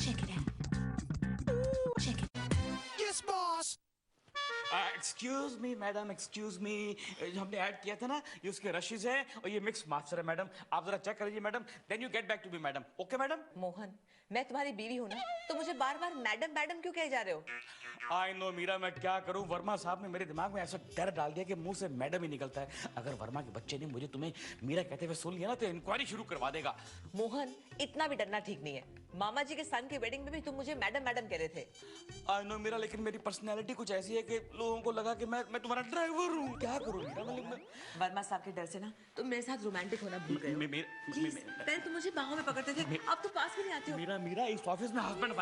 Check it out. Check it. Yes, boss. Excuse me madam, excuse me, जो हमने add किया था ना, ये उसके रशीज है और ये मिक्स मास्टर है मैडम। आप जरा चेक कर लीजिए madam, then you get back to me madam. Okay madam? Mohan, मैं तुम्हारी बीवी हूँ ना, तो मुझे बार बार मैडम मैडम क्यों कहे जा रहे हो? आई नो मीरा, मैं क्या करूं, वर्मा साहब ने मेरे दिमाग में ऐसा डर डाल दिया कि मुंह से मैडम ही निकलता है। अगर वर्मा के बच्चे ने मुझे तुम्हें मीरा कहते हुए सुन लिया ना, तो इंक्वायरी शुरू करवा देगा। मोहन, इतना भी डरना ठीक नहीं है। मामा जी के सन की वेडिंग में भी तुम मुझे मैडम मैडम कह रहे थे। आई नो मीरा, लेकिन मेरी पर्सनैलिटी कुछ ऐसी है कि लोगों को लगा कि मैं तुम्हारा ड्राइवर हूँ। क्या करूँ मीरा? वर्मा साहब के डर से ना तुम मेरे साथ रोमांटिक होना भूल गए हो। Please, पहले तुम मुझे बाहों में पकड़ते थे, अब तो पास भी नहीं आते हो। मीरा, इस ऑफिस में हस्बैंड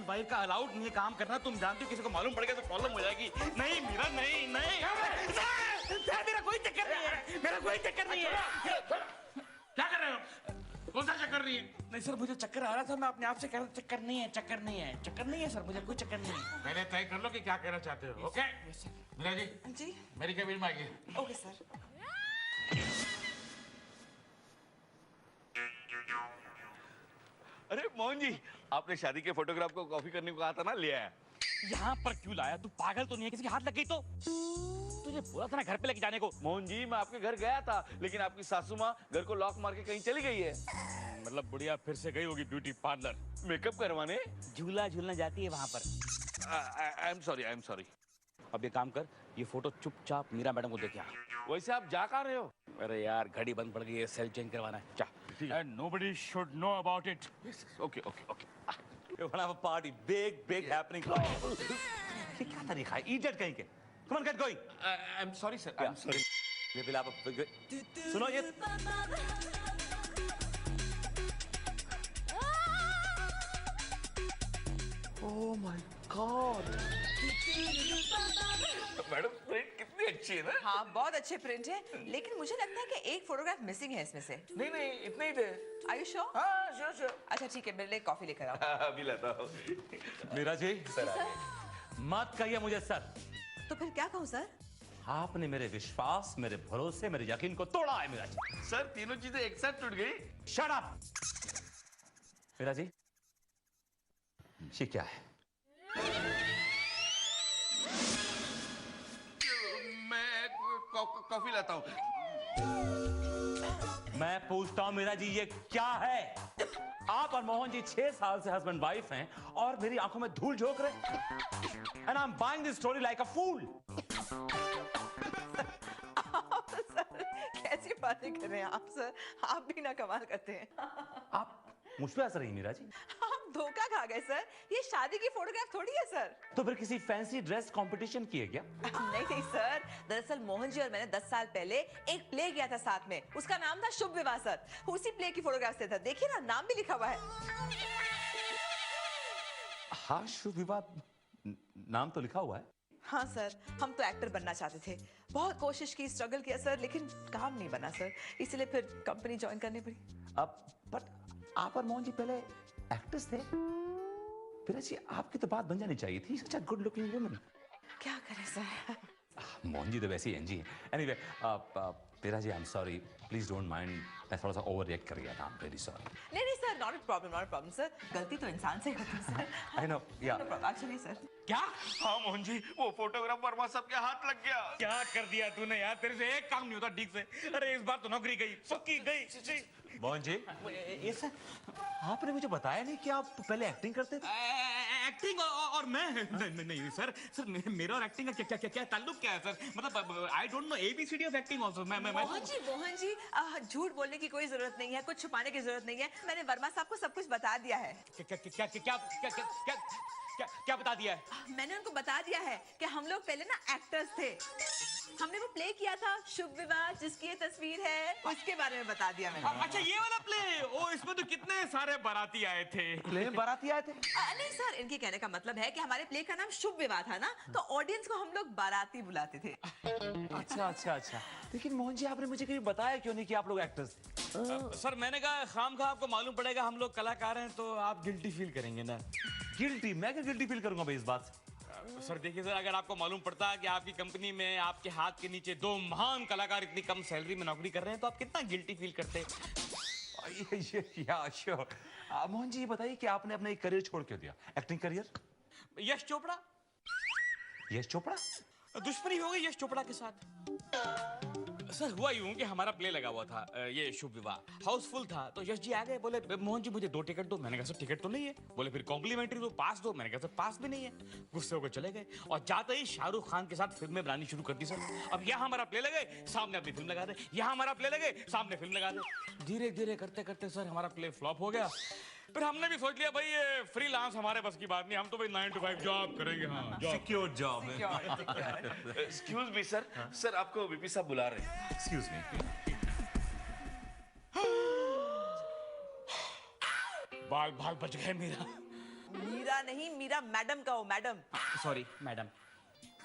वाइफ का अलाउड नहीं है काम करना। तुम जानती हो, किसी को मालूम पड़ गया तो प्रॉब्लम हो जाएगी। नहीं मीरा, नहीं मेरा कोई चक्कर नहीं है, मेरा कोई चक्कर नहीं है। क्या कर रहे हो? कौन सा चक्कर नहीं है? नहीं सर, मुझे चक्कर आ रहा था, मैं अपने आप से कह रहा था चक्कर नहीं है सर, मुझे कोई चक्कर नहीं है। पहले तय कर लो कि क्या कहना चाहते हो। ओके मीरा जी, जी मेरी कैबिन में आइए। Okay sir. अरे मोहन जी, आपने शादी के फोटोग्राफ को कॉपी करने को कहा था ना, ले आया। यहाँ पर क्यों लाया? तू पागल तो नहीं है? किसी के हाथ लग गई तो? तुझे बोला था ना घर पे लेके जाने को। मोहन जी, मैं आपके घर गया था, लेकिन आपकी सासू माँ घर को लॉक मार के कहीं चली गई है। मतलब बुढ़िया फिर से गई होगी ब्यूटी पार्लर मेकअप करवाने। झूला झूलने जाती है वहां पर। आई एम सॉरी। अब ये काम कर, ये फोटो चुपचाप मीरा मैडम को दे के आ। वैसे आप जा कहाँ रहे हो? अरे यार, घड़ी बंद पड़ गई है, सेल चेंज करवाना है। क्या? And nobody should know about it. Okay. You're gonna have a party, big happening. ये क्या तरीका है? Idiot कहीं के। Come on, get going. I am sorry sir, I am sorry. ये बिल आप सुनो ये। Oh my God. Madam, print कितनी अच्छी है ना? हाँ, बहुत अच्छे प्रिंट है, लेकिन मुझे लगता है कि एक फोटोग्राफ मिसिंग है इसमें से। नहीं, इतने ही थे। Are you sure? हाँ, श्योर। अच्छा ठीक है, मेरे लिए कॉफी लेकर आओ। अभी लाता हूँ। मीरा जी, सर, मत कहिए मुझे सर। तो फिर क्या कहूँ सर? आपने मेरे विश्वास, मेरे भरोसे, मेरे यकीन को तोड़ा है मीरा जी। सर, तीनों चीजें एक साथ टूट गई। Shut up. मीरा जी, ये क्या है? मैं कॉफी लाता हूँ। मैं पूछता हूं मीरा जी, ये क्या है? आप और मोहन जी 6 साल से हस्बैंड वाइफ हैं और मेरी आंखों में धूल झोंक रहे। And I am buying this story like a fool. कैसी बातें कर रहे हैं आप सर? आप भी ना कमाल करते हैं। आप मुझ पे हंस रही हैं मीरा जी? आप धोखा खा गए सर, ये शादी की फोटोग्राफ थोड़ी है सर। तो फिर किसी फैंसी ड्रेस कंपटीशन की है क्या? नहीं सर, दरअसल मोहन जी और मैंने 10 साल पहले एक प्ले किया था साथ में, उसका नाम था शुभ विवाह सर। उसी प्ले की फोटोग्राफ से था, देखिए ना, नाम भी लिखा हुआ है। हाँ, शुभ विवाह नाम तो लिखा हुआ है। हाँ सर, हम तो एक्टर बनना चाहते थे, बहुत कोशिश की, स्ट्रगल किया सर, लेकिन काम नहीं बना सर, इसलिए फिर कंपनी ज्वाइन करनी पड़ी। अब बट आप और मोहन जी पहले एक्टर्स थे। मीरा जी, आपकी तो बात बन जानी चाहिए थी, such a good looking woman. क्या करें सर? मोहन जी तो वैसे ही एनजी है। Anyway, Meera ji, I am sorry, please don't mind, मैं थोड़ा सा ओवर रिएक्ट कर गया था। I am very sorry. नहीं sir, not a problem sir, गलती तो इंसान से होती है sir. I know, yeah actually sir. क्या? हाँ मोहन जी, वो फोटोग्राफ वर्मा साहब के हाथ लग गया। क्या कर दिया तूने यार? तेरे से एक काम नहीं होता ठीक से। अरे इस बार तो नौकरी गई, पक्की गई। मोहन जी, ये सर, आपने मुझे बताया नहीं कि आप पहले एक्टिंग करते थे? एक्टिंग और मैं नहीं सर, मेरा और एक्टिंग का क्या ताल्लुक क्या है सर? मतलब I don't know ABCD of acting also. Mohan ji, झूठ बोलने की कोई जरूरत नहीं है, कुछ छुपाने की जरूरत नहीं है, मैंने वर्मा साहब को सब कुछ बता दिया है। क्या बता दिया है? मैंने उनको बता दिया है कि हम लोग पहले ना एक्टर्स थे, हमने वो प्ले किया था शुभ विवाह, जिसकी ये तस्वीर है, उसके बारे में बता दिया मैंने। अच्छा, ये वाला प्ले? ओ, इसमें तो कितने सारे बाराती आए थे। प्ले में बाराती आए थे? नहीं सर, इनके कहने का मतलब है कि हमारे प्ले का नाम शुभ विवाह था ना, तो ऑडियंस को हम लोग बाराती बुलाते थे। अच्छा। लेकिन मोहन जी, आपने मुझे कभी बताया क्यों नहीं कि आप लोग एक्टर्स थे? सर, मैंने कहा खामखा आपको मालूम पड़ेगा हम लोग कलाकार हैं, तो आप गिल्टी फील करेंगे ना। गिल्टी? मैं क्या गिल्टी फील करूंगा भाई इस बात से? सर देखिए सर, अगर आपको मालूम पड़ता है कि आपकी कंपनी में आपके हाथ के नीचे 2 महान कलाकार इतनी कम सैलरी में नौकरी कर रहे हैं, तो आप कितना गिल्टी फील करते? या श्योर। मोहन जी ये बताइए कि आपने अपना एक करियर छोड़ क्यों दिया, एक्टिंग करियर? यश चोपड़ा, यश चोपड़ा? दुश्मनी हो गई यश चोपड़ा के साथ। सर हुआ यूं कि हमारा प्ले लगा हुआ था, ये शुभ विवाह हाउसफुल था, तो यश जी आ गए, बोले मोहन जी मुझे 2 टिकट दो। मैंने कहा सर टिकट तो नहीं है। बोले फिर कॉम्प्लीमेंट्री दो, पास दो। मैंने कहा सर पास भी नहीं है। गुस्से होकर चले गए और जाते ही शाहरुख खान के साथ फिल्में बनानी शुरू कर दी सर। अब यहाँ हमारा प्ले लगे, सामने अपनी फिल्म लगा दे, यहाँ हमारा प्ले लगे, सामने फिल्म लगा दे। धीरे धीरे करते करते सर हमारा प्ले फ्लॉप हो गया। फिर हमने भी सोच लिया भाई ये फ्रीलांस हमारे बस की बात नहीं, हम तो भाई 9 to 5 जॉब करेंगे। हाँ, सिक्योर जॉब है। एक्सक्यूज मी सर, सर आपको वीपी साहब बुला रहे हैं। Excuse me. बाल बाल बच गए मेरा। मीरा नहीं, मीरा मैडम का हो, मैडम। Sorry madam.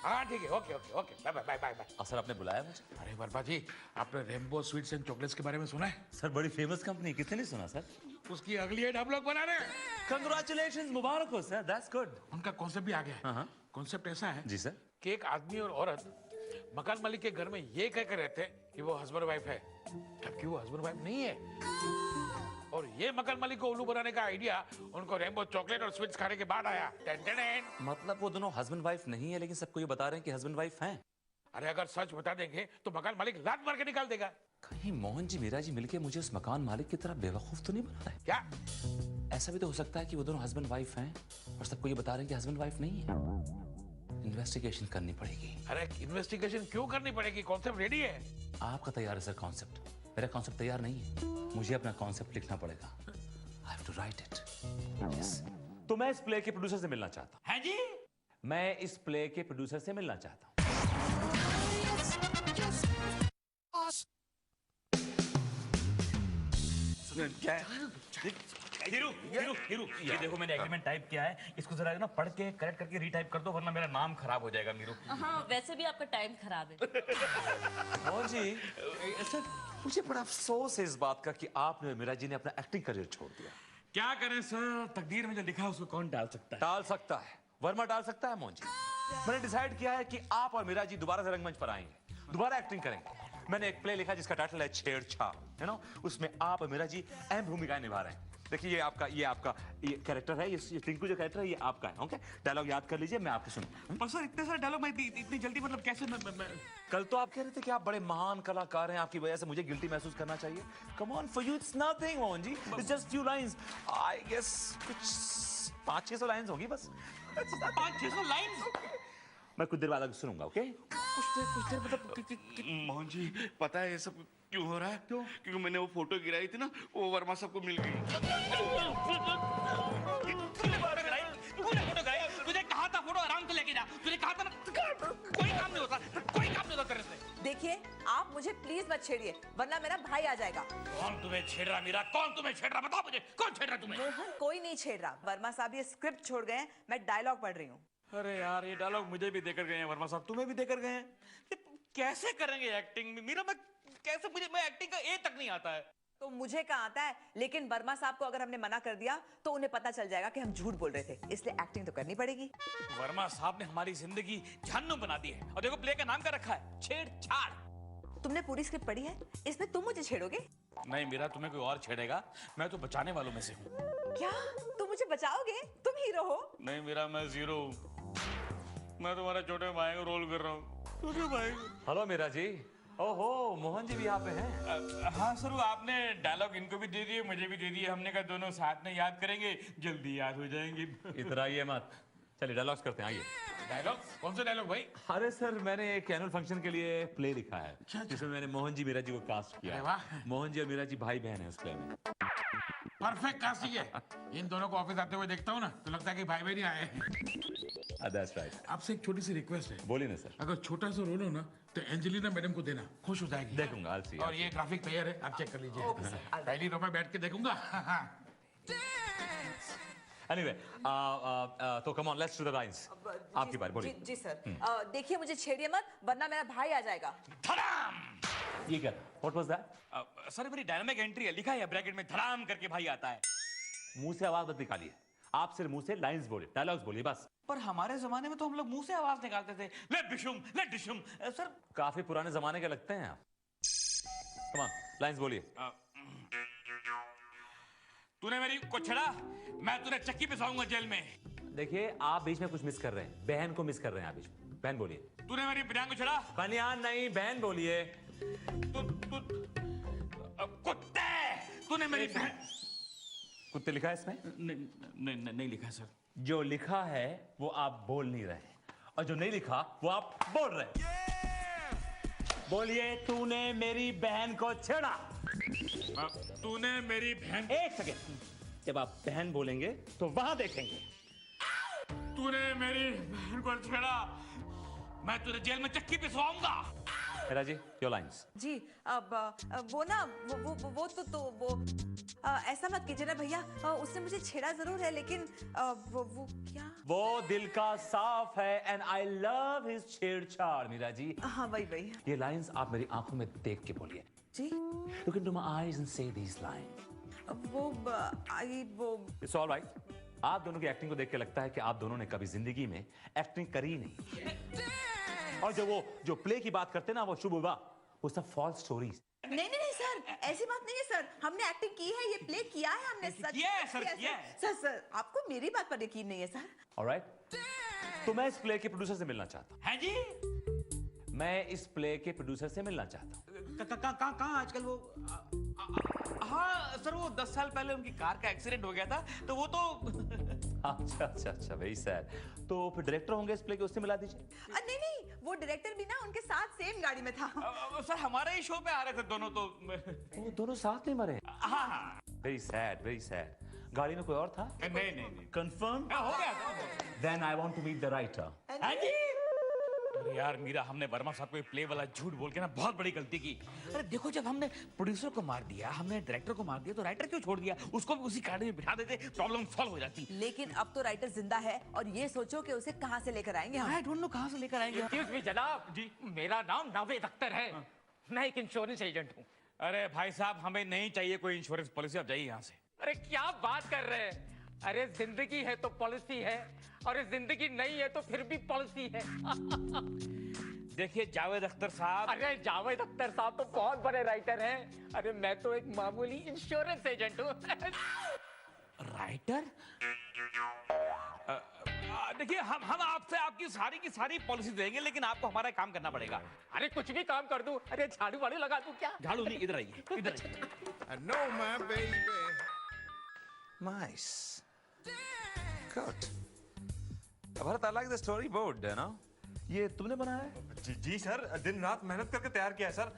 हाँ ठीक है, okay okay okay, bye bye bye bye. Sir आपने बुलाया मुझे? अरे वर्मा जी, आपने रेनबो स्वीट्स एंड चॉकलेट्स के बारे में सुना है? सर बड़ी फेमस कंपनी, किसने नहीं सुना सर? उसकी अगली एड हम लोग बना रहे हैं। कंग्रेचुलेशंस, मुबारक हो सर, दैट्स गुड। उनका कॉन्सेप्ट भी आ गया है। कॉन्सेप्ट ऐसा है जी सर कि एक आदमी और औरत मकान मालिक के घर में ये कहकर रहते हैं कि वो हस्बैंड वाइफ है, जबकि वो हस्बैंड वाइफ नहीं है। और ये मकान मालिक को उल्लू बनाने का आइडिया उनको रेनबो चॉकलेट और स्वीट्स खाने के बाद आया। Ten ten ten. मतलब वो दोनों हस्बैंड वाइफ नहीं है, लेकिन सबको ये बता रहे हैं कि हस्बैंड वाइफ हैं। अरे अगर सच बता देंगे तो मकान मालिक लात मार के निकाल देगा। कहीं मोहन जी मीरा जी मिलके मुझे उस मकान मालिक की तरह बेवकूफ तो नहीं बना रहे? क्या? ऐसा भी तो हो सकता है कि वो दोनों हस्बैंड वाइफ हैं और सबको ये बता रहे हैं कि हस्बैंड वाइफ नहीं है। इन्वेस्टिगेशन करनी पड़ेगी। अरे इन्वेस्टिगेशन क्यों करनी पड़ेगी? कॉन्सेप्ट रेडी है। आपका तैयार है सर कॉन्सेप्ट, मेरा कॉन्सेप्ट तैयार नहीं है। मुझे अपना कॉन्सेप्ट लिखना पड़ेगा। I have to write it. Yes. तो मैं इस प्ले के प्रोड्यूसर से मिलना चाहता हूँ। हैं जी? मैं इस प्ले के प्रोड्यूसर से मिलना चाहता हूँ। क्या है? हीरू, हीरू, हीरू, ये देखो मैंने एग्रीमेंट टाइप किया है, इसको जरा ना पढ़ के करेक्ट करके रीटाइप कर दो, वरना मेरा नाम खराब हो जाएगा मीरू। हाँ, वैसे भी आपका टाइम खराब है। मोहन जी, सर मुझे बड़ा अफसोस है इस बात का कि आपने मीरा जी ने अपना एक्टिंग करियर छोड़ दिया। क्या करें सर, तकदीर में जो लिखा है उसको कौन डाल सकता है? टाल सकता है, वर्मा डाल सकता है। मोहन जी, मैंने डिसाइड किया है कि आप और मीरा जी दोबारा से रंगमंच पर आएंगे, दोबारा एक्टिंग करेंगे। मैंने एक प्ले लिखा जिसका टाइटल है छेड़छाड़, है ना? उसमें आप और मीरा जी अहम भूमिकाएं निभा रहे हैं। देखिए ये आपका ये कैरेक्टर है, ये टिंकू जो कैरेक्टर है ये आपका है। ओके, डायलॉग याद कर लीजिए, मैं आपको सुनूं। पर सर इतने सारे डायलॉग मैं इतनी जल्दी मतलब कैसे मैं... कल तो आप कह रहे थे कि आप बड़े महान कलाकार हैं, आपकी वजह से मुझे गिल्टी महसूस करना चाहिए। Come on, for you it's nothing Mohan ji, it's just few lines. I guess कुछ 500-600 लाइंस होगी बस। 500-600 लाइन्स? मैं कुछ देर बाद सुनूंगा। ओके, कुछ देर मतलब मोहन जी पता है ये सब क्यों हो रहा है? क्यों? क्योंकि मैंने वो फोटो गिराई थी ना, वो वर्मा साहब को मिल गई। तुझे कहा था फोटो आराम से लेके जा, तुझे कहा था ना कोई काम नहीं होता, कोई काम नहीं होता तेरे से। देखिए आप मुझे प्लीज मत छेड़िए, वरना मेरा भाई आ जाएगा। कौन तुम्हें छेड़ रहा मीरा? कौन तुम्हें छेड़ रहा? बताओ मुझे, कौन छेड़ रहा तुम्हें? मोहन कोई नहीं छेड़ रहा। वर्मा साहब ये स्क्रिप्ट छोड़ गए हैं, मैं डायलॉग पढ़ रही हूँ। अरे यार ये डायलॉग मुझे भी देकर गए हैं वर्मा साहब, तुम्हें भी देकर गए हैं। कैसे करेंगे एक्टिंग? मीरा मैं कैसे, मैं एक्टिंग का ए तक नहीं आता है। तो मुझे कहाँ आता है, लेकिन वर्मा साहब को अगर हमने मना कर दिया तो उन्हें पता चल जाएगा कि हम झूठ बोल रहे थे, इसलिए एक्टिंग तो करनी पड़ेगी। वर्मा साहब ने हमारी जिंदगी जहन्नुम बना दी है, और देखो प्ले का नाम क्या रखा है, छेड़छाड़। तुमने पूरी स्क्रिप्ट पढ़ी है? इसमें तुम मुझे छेड़ोगे? नहीं मीरा, तुम्हें कोई और छेड़ेगा, मैं तो बचाने वालों में से हूँ। क्या तुम मुझे बचाओगे? तुम हीरो हो। नहीं मीरा, मैं जीरो हूँ। मैं तुम्हारे छोटे भाई को रोल कर रहा हूँ। छोटे भाई। हेलो मीरा जी। ओहो, मोहन जी भी यहाँ पे हैं। हाँ सर, वो आपने डायलॉग इनको भी दे दिए, मुझे भी दे दिए। हमने कहा दोनों साथ में याद करेंगे, जल्दी याद हो जाएंगे। इतना ये मत, चलिए डायलॉग्स करते हैं, आइए। डायलॉग? कौन सा डायलॉग भाई? अरे सर, मैंने एक एनुअल फंक्शन के लिए प्ले लिखा है जिसमें मैंने मोहन जी मीरा जी को कास्ट किया अरे है। वाह। मोहन जी और मीरा जी भाई बहन है उस प्ले में। परफेक्ट कास्टिंग है। इन दोनों को ऑफिस आते हुए देखता हूँ ना तो लगता है कि भाई बहन ही आए हैं। That's right. आपसे एक छोटी सी रिक्वेस्ट है, बोलिए ना सर। अगर छोटा सा रोल हो ना तो एंजेलिना मैडम को देना, खुश हो जाएगी। देखूंगा, I'll see, और ये ग्राफिक तैयार है, आप चेक कर लीजिए। पहली रो में बैठ के देखूंगा। एनीवे, तो come on, let's do the lines. आपकी बारी, बोलिए। जी सर। देखिए मुझे छेड़िए मत, वरना मेरा भाई आ जाएगा। धड़ाम। ये क्या? What was that? सर मेरी डायनामिक एंट्री है, लिखा है ब्रैकेट में धड़ाम करके भाई आता है। मुंह से आवाज मत निकालिए, आप सिर्फ मुंह से लाइंस बोलिए, डायलॉग्स बोलिए बस। पर हमारे जमाने में तो हम लोग मुंह से आवाज निकालते थे, ले बिशुम, ले डिशुम। सर काफी पुराने जमाने के लगते हैं आप। कम ऑन, लाइंस बोलिए। तूने मेरी को छेड़ा, मैं तुझे चक्की पिसाऊंगा जेल में। देखिए आप बीच में कुछ मिस कर रहे हैं, बहन को मिस कर रहे हैं आप बीच में। बहन बोलिए। तूने मेरी बनियान को छेड़ा। बनियान नहीं, बहन बोलिए। कुत्ते, तूने मेरी बहन। कुत्ते लिखा है इसमें? नहीं लिखा सर। जो लिखा है वो आप बोल नहीं रहे, और जो नहीं लिखा वो आप बोल रहे। बोलिए, तूने मेरी बहन को छेड़ा। तूने मेरी बहन। एक सेकेंड, जब आप बहन बोलेंगे तो वहां देखेंगे। तूने मेरी बहन को छेड़ा, मैं तुझे जेल में चक्की पिसवाऊंगा। मेरा जी, योर लाइन्स। जी अब वो ना वो ऐसा मत कीजिए ना भैया, उसने मुझे छेड़ा जरूर है लेकिन वो क्या। वो दिल का साफ है एंड आई लव हिज छेड़छाड़। मीरा जी, हाँ वही ये लाइंस आप मेरी आंखों में देख के बोलिए। जी। Look into my eyes and say these lines. वो It's all right. आप दोनों की एक्टिंग को देख के लगता है कि आप दोनों ने कभी जिंदगी में एक्टिंग करी नहीं। और जो प्ले की बात करते हैं ना, वो शुभ हुआ, वो सब फॉल्स स्टोरीज। नहीं सर, ऐसी बात नहीं है सर, हमने एक्टिंग की है, ये प्ले किया है हमने। सच किया है सर, किया है। सर आपको मेरी बात पर यकीन नहीं है सर? ऑलराइट, तो मैं इस प्ले के प्रोड्यूसर से मिलना चाहता हूँ। हैं जी? मैं इस प्ले के प्रोड्यूसर से मिलना चाहता हूँ। कहाँ आजकल वो? हाँ सर, वो 10 साल पहले उनकी कार का एक्सीडेंट हो गया था, तो वो तो अच्छा, वेरी सैड। तो फिर डायरेक्टर होंगे इस प्ले के, उससे मिला दीजिए। नहीं, वो डायरेक्टर भी ना उनके साथ सेम गाड़ी में था। सर हमारे ही शो पे आ रहे थे दोनों तो। वो दोनों साथ में मरे? हाँ। Very sad. गाड़ी में कोई और था? नहीं। कंफर्म? हो गया। Then I want to meet the writer. हाँ जी। अरे यार मीरा, हमने वर्मा साहब को प्ले वाला झूठ बोल के ना बहुत बड़ी गलती की। अरे देखो, जब हमने प्रोड्यूसर को मार दिया, हमने डायरेक्टर को मार दिया, तो राइटर क्यों छोड़ दिया? उसको भी उसी गाड़ी में बिठा देते, प्रॉब्लम सॉल्व हो जाती। लेकिन अब तो राइटर जिंदा है, और ये सोचो कि उसे कहाँ से लेकर आएंगे हम। आई डोंट नो कहाँ से लेकर आएंगे। एक्सक्यूज मी जनाब जी, मेरा नाम नावेद अख्तर है। मैं एक इंश्योरेंस एजेंट हूँ। अरे भाई साहब, हमें नहीं चाहिए कोई इंश्योरेंस पॉलिसी, आप जाइए यहाँ से। अरे क्या बात कर रहे हैं? अरे जिंदगी है तो पॉलिसी है, और ये जिंदगी नहीं है तो फिर भी पॉलिसी है। देखिए जावेद अख्तर साहब। अरे जावेद अख्तर साहब तो बहुत बड़े राइटर हैं। अरे मैं तो एक मामूली इंश्योरेंस एजेंट हूँ। राइटर? देखिए, हम आपसे आपकी सारी की सारी पॉलिसी देंगे, लेकिन आपको हमारा काम करना पड़ेगा। अरे कुछ भी काम कर दूं। अरे झाड़ू वाड़ू लगा दूं क्या? झाड़ू नहीं, इधर आइए, इधर आइए। I know my baby. Nice. Good. Bharat, I like the storyboard, है ना? ये तुमने बनाया है? जी सर, दिन रात मेहनत करके तैयार किया है सर।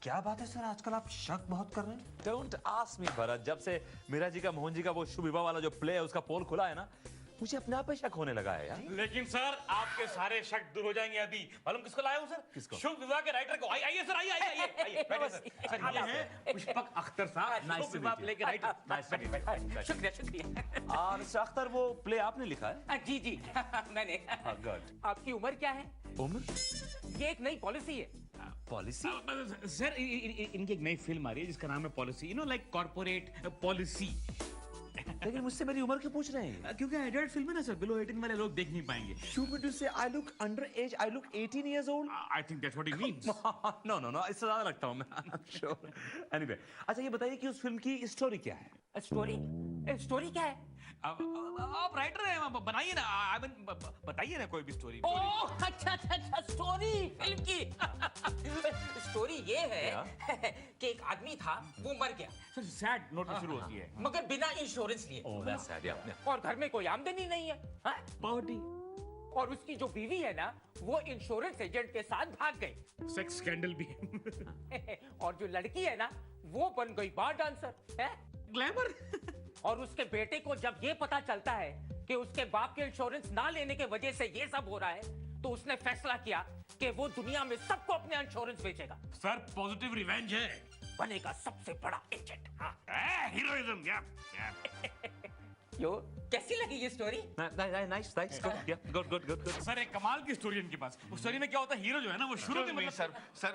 क्या बात है सर, आजकल आप शक बहुत कर रहे हैं? Don't ask me, Bharat. जब से मीरा जी का, मोहन जी का वो शुभ विवाह वाला जो प्ले है, उसका पोल खुला है ना, मुझे अपने आप पे शक होने लगा है यार। लेकिन सर, आपके सारे शक दूर हो जाएंगे अभी। मालूम किसको लाया हूँ सर? किसको? शुभ विवाह के राइटर को। आइए सर, आइए बैठिए सर। सर ये हैं पुष्पक अख्तर साहब, Nice शुभ to विवाह meet you. प्ले के writer. Nice to meet you. शुक्रिया। और मिस्टर अख्तर, वो प्ले आपने लिखा है? जी मैंने। गुड। आपकी उम्र क्या है? उम्र? ये एक नई पॉलिसी है। पॉलिसी? सर इनकी एक नई फिल्म आ रही है जिसका नाम है policy, you know like corporate policy. लेकिन मुझसे मेरी उम्र क्यों पूछ रहे हैं? क्योंकि एडल्ट फिल्म है ना सर, बिलो 18 वाले लोग देख नहीं पाएंगे। You mean to say I look underage? I look 18 years old? I think that's what he means. No, इससे ज्यादा लगता हूँ मैं। I'm sure. Anyway, अच्छा ये बताइए कि उस फिल्म की स्टोरी क्या है? स्टोरी क्या है? आप राइटर हैं, बनाइए ना। आई मीन बताइए ना कोई भी स्टोरी। ओह अच्छा, स्टोरी फिल्म की। स्टोरी ये है कि एक आदमी था, वो मर गया। सर सैड नोट में शुरू होती है। मगर बिना इंश्योरेंस लिए। Oh, that's sad, yeah. और घर में कोई आमदनी नहीं है। हाँ? पावर्टी। और उसकी जो बीवी है ना, वो इंश्योरेंस एजेंट के साथ भाग गई। सेक्स स्कैंडल भी। और जो लड़की है ना, वो बन गई बार डांसर है। ग्लैमर। और उसके बेटे को जब ये पता चलता है कि उसके बाप के इंश्योरेंस ना लेने के वजह से ये सब हो रहा है, तो उसने फैसला किया कि वो दुनिया में सबको अपने इंश्योरेंस बेचेगा। सर पॉजिटिव रिवेंज है। बनेगा सबसे बड़ा एजेंट। हाँ। हीरोइज्म। यो कैसी लगी ये स्टोरी? Nice, good. सर एक कमाल की स्टोरी इनके पास। उस स्टोरी में क्या होता है, हीरो जो है ना, वो शुरू में नहीं मतलब सर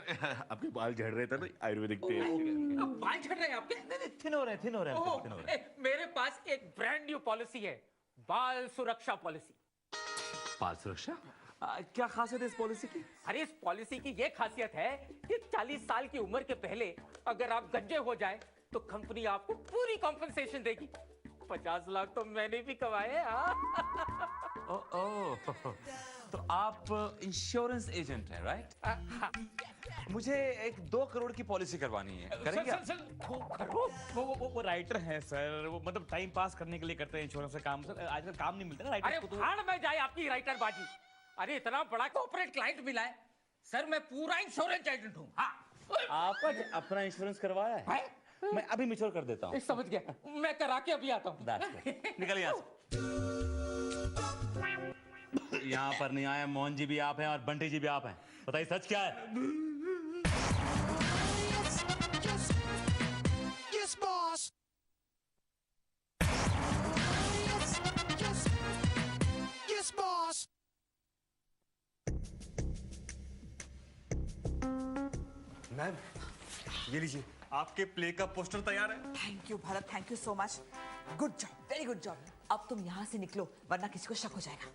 आपके बाल झड़ रहे थे ना, आयुर्वेदिक तेल। बाल झड़ रहे हैं आपके? नहीं, थिन हो रहे हैं। मेरे पास एक ब्रांड न्यू पॉलिसी है, बाल सुरक्षा पॉलिसी। बाल सुरक्षा? क्या खासियत है इस पॉलिसी की? अरे इस पॉलिसी की ये खासियत है कि 40 साल की उम्र के पहले अगर आप गंजे हो जाए तो कंपनी आपको पूरी कॉम्पनसेशन देगी। 50 लाख तो मैंने भी कमाए। तो आप इंश्योरेंस एजेंट हैं, राइट? मुझे एक 2 करोड़ की पॉलिसी करवानी है, करेंगे आप? सर 2 करोड़? वो राइटर हैं सर, वो मतलब टाइम पास करने के लिए करते हैं इंश्योरेंस का काम। सर आजकल काम नहीं मिलता ना अरे राइटर को। भाड़ में जाए आपकी राइटर बाजी। अरे इतना बड़ा कॉर्पोरेट क्लाइंट मिला है सर, मैं पूरा इंश्योरेंस एजेंट हूँ। हाँ, आपने अपना इंश्योरेंस करवाया है? मैं अभी मिच्योर कर देता हूँ। समझ गया, मैं करा के अभी आता हूँ। निकलिए यहाँ से। यहाँ पर नहीं आए, मोहन जी भी आप हैं और बंटी जी भी आप हैं। बताइए सच क्या है? Yes, boss. Yes, boss. Ma'am, ये लीजिए, आपके प्ले का पोस्टर तैयार है। Thank you Bharat, thank you so much. Good job, very good job. अब तुम यहाँ से निकलो वरना किसी को शक हो जाएगा।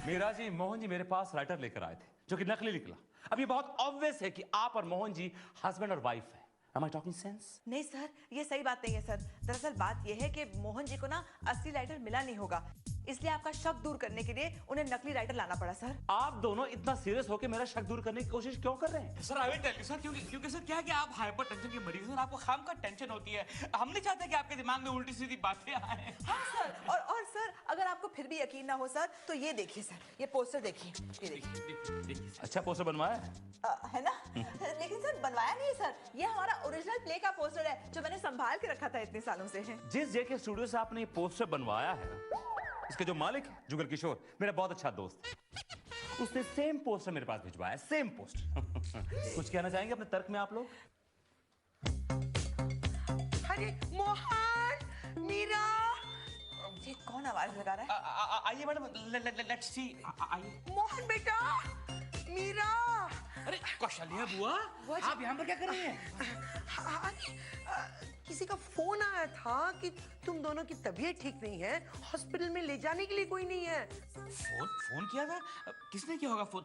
मीरा जी, मोहन जी मेरे पास राइटर लेकर आए थे जो कि नकली निकला। अब ये बहुत ऑब्वियस है कि आप और मोहन जी हस्बैंड और वाइफ है। Am I talking sense? नहीं सर, ये सही बात नहीं है सर। दरअसल बात ये है कि मोहन जी को ना असली राइटर मिला नहीं होगा, इसलिए आपका शक दूर करने के लिए उन्हें नकली राइटर लाना पड़ा सर। आप दोनों इतना सीरियस होकर मेरा शक दूर करने की कोशिश क्यों कर रहे हैं? Sir I will tell you sir, क्योंकि सर क्या है कि आप हाइपर टेंशन के मरीज हैं, आपको खाम का टेंशन होती है। हम नहीं चाहते कि आपके दिमाग में उल्टी सीधी बातें आए। हाँ सर, और सर अगर आपको फिर भी यकीन ना हो सर तो ये देखिए सर, ये पोस्टर देखिए, ये देखिए। अच्छा पोस्टर बनवाया है? है ना? लेकिन सर बनवाया नहीं सर, ये हमारा ओरिजिनल प्ले का पोस्टर है जो मैंने संभाल के रखा था इतने सालों से। जिस जेके स्टूडियो से आपने ये पोस्टर बनवाया है, इसके जो मालिक है जुगल किशोर, मेरा बहुत अच्छा दोस्त है, उसने सेम पोस्टर मेरे पास भिजवाया, सेम पोस्टर। कुछ कहना चाहेंगे अपने तर्क में आप लोग? अरे मोहन, मीरा, ये कौन आवाज लगा रहा है? आइए मैडम, लेट्स सी। आइए। मोहन बेटा, मीरा। अरे कौशल्या बुआ, आप यहाँ पर क्या कर रही हैं? किसी का फोन आया था कि तुम दोनों की तबीयत ठीक नहीं है, हॉस्पिटल में ले जाने के लिए कोई नहीं है। फोन किया था? किसने किया होगा फोन?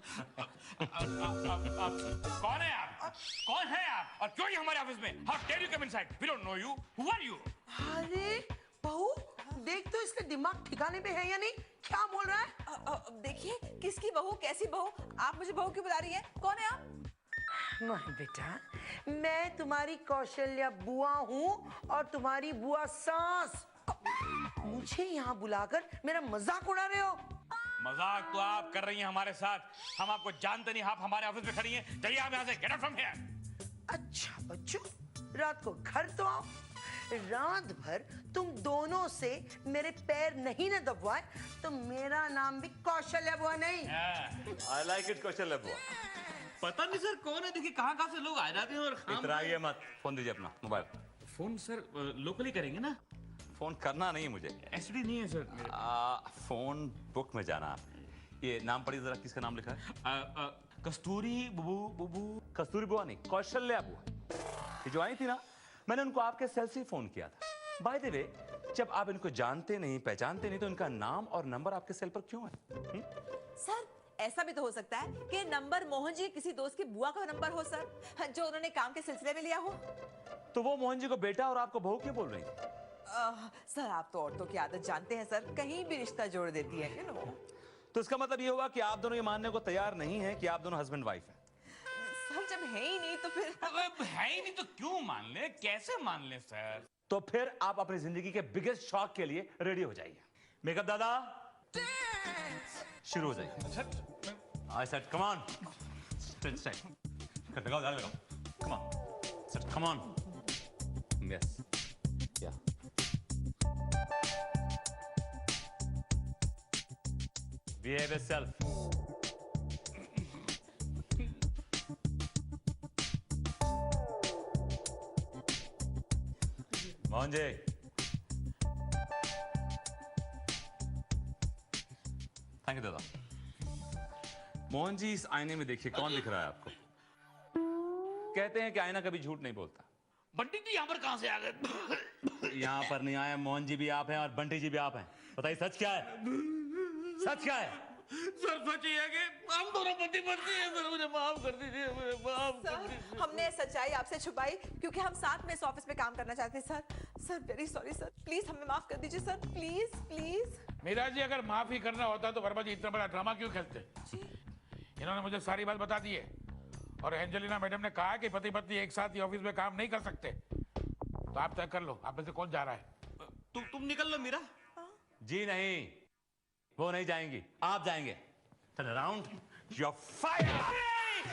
कौन है आप? कौन है आप और क्यों ये हमारे ऑफिस में? How dare you come inside? We don't know you. Who are you? अरे बहू, देख तो इसका दिमाग ठिकाने पे है या नहीं? क्या बोल रहा है? देखिए किसकी बहू, कैसी बहू? आप मुझे बहू क्यों बुला रही हैं? कौन है आप? नहीं बेटा, मैं तुम्हारी कौशल्या बुआ हूँ और तुम्हारी बुआ सास। मुझे यहाँ बुलाकर मेरा मजाक उड़ा रहे हो? मजाक तो आप कर रही हैं हमारे साथ। हम आपको जानते नहीं, आप हमारे ऑफिस में खड़ी हैं। चलिए आप यहाँ से गेट आउट फ्रॉम हियर। अच्छा बच्चों, रात को घर तो आओ। रात भर तुम दोनों से मेरे पैर नहीं न दबवाए तो मेरा नाम भी कौशल्या बुआ नहीं। I like it, कौशल्या बुआ। पता नहीं सर कौन है, देखिए कहाँ कहाँ से लोग आ जाते हैं और इतराइए मत, फोन दीजिए अपना मोबाइल। फोन सर लोकली करेंगे ना? फोन करना नहीं है मुझे, एसटीडी नहीं है सर। फोन बुक में जाना है। ये नाम पढ़िए जरा, किसका नाम लिखा है? कस्तूरी बुबू। कस्तूरी बुआ नहीं, कौशल्या बुआ। ये जो आई थी ना, मैंने उनको आपके सेल से फोन किया था। बाय द वे, जब आप इनको जानते नहीं, पहचानते नहीं, तो इनका नाम और नंबर आपके सेल पर क्यों है? सर ऐसा भी तो हो सकता है कि नंबर मोहन जी किसी दोस्त की बुआ का नंबर हो सर, जो उन्होंने काम के सिलसिले में लिया हो। तो वो मोहन जी को बेटा और आपको बहू क्यों बोल रही है? सर आप तो औरतों की आदत जानते हैं सर, कहीं भी रिश्ता जोड़ देती है, you know। तो इसका मतलब ये हुआ कि आप दोनों ये मानने को तैयार नहीं है कि आप दोनों हस्बैंड वाइफ हैं। सर जब है ही नहीं तो फिर है ही नहीं तो क्यों मान ले? कैसे मान ले सर? तो फिर आप अपनी जिंदगी के बिगेस्ट शॉक के लिए रेडी हो जाइए। मेकअप दादा शुरू हो जाइए। I said, come on. Straight. लगाओ, लगाओ. Come on. Said, come on. Yes. Yeah. Behave yourself. Mohan ji, thank you दादा। मोहन जी, इस आईने में देखिए कौन दिख रहा है आपको? कहते हैं कि आईना कभी झूठ नहीं बोलता। बंटी जी यहाँ पर कहाँ से आ गए? यहाँ पर नहीं आए, मोहन जी भी आप हैं और बंटी जी भी आप हैं। बताइए सच क्या है? सच क्या है? सर सच ये है कि हम दोनों पति पत्नी हैं सर, मुझे माफ कर दीजिए, मुझे माफ कर सर दीजिए। हमने सच्चाई आपसे छुपाई क्योंकि हम साथ में इस ऑफिस में काम करना चाहते हैं sir. Sir very sorry sir, please हमें माफ कर दीजिए sir, please please. Meera ji अगर माफी करना होता तो वर्मा जी इतना बड़ा ड्रामा क्यों खेलते? इन्होंने मुझे सारी बात बता दी है और एंजेलिना मैडम ने कहा कि पति पत्नी एक साथ ही ऑफिस में काम नहीं कर सकते। तो आप तय कर लो, आप में से कौन जा रहा है? तुम निकल लो मीरा। जी नहीं, वो नहीं जाएंगी, आप जाएंगे। Turn around, you are fire.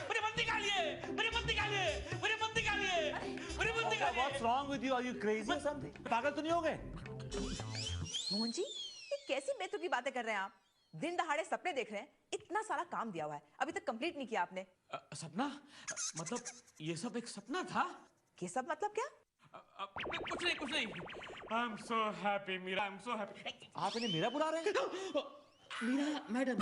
मेरे मत निकालिए, मेरे मत निकालिए, मेरे मत निकालिए, मेरे मत निकालिए। What's wrong with you? Are you crazy or something? पागल तो नहीं हो गए? मोहन जी ये कैसी बेतुकी की बातें कर रहे हैं आप? दिन दहाड़े सपने देख रहे हैं, इतना सारा काम दिया हुआ है अभी तक कंप्लीट नहीं किया आपने। सपना? मतलब ये सब एक सपना था? ये सब मतलब क्या? कुछ नहीं, कुछ नहीं। I am so happy Meera, I am so happy. आप इन्हें मेरा बुला रहे हैं? मीरा मैडम।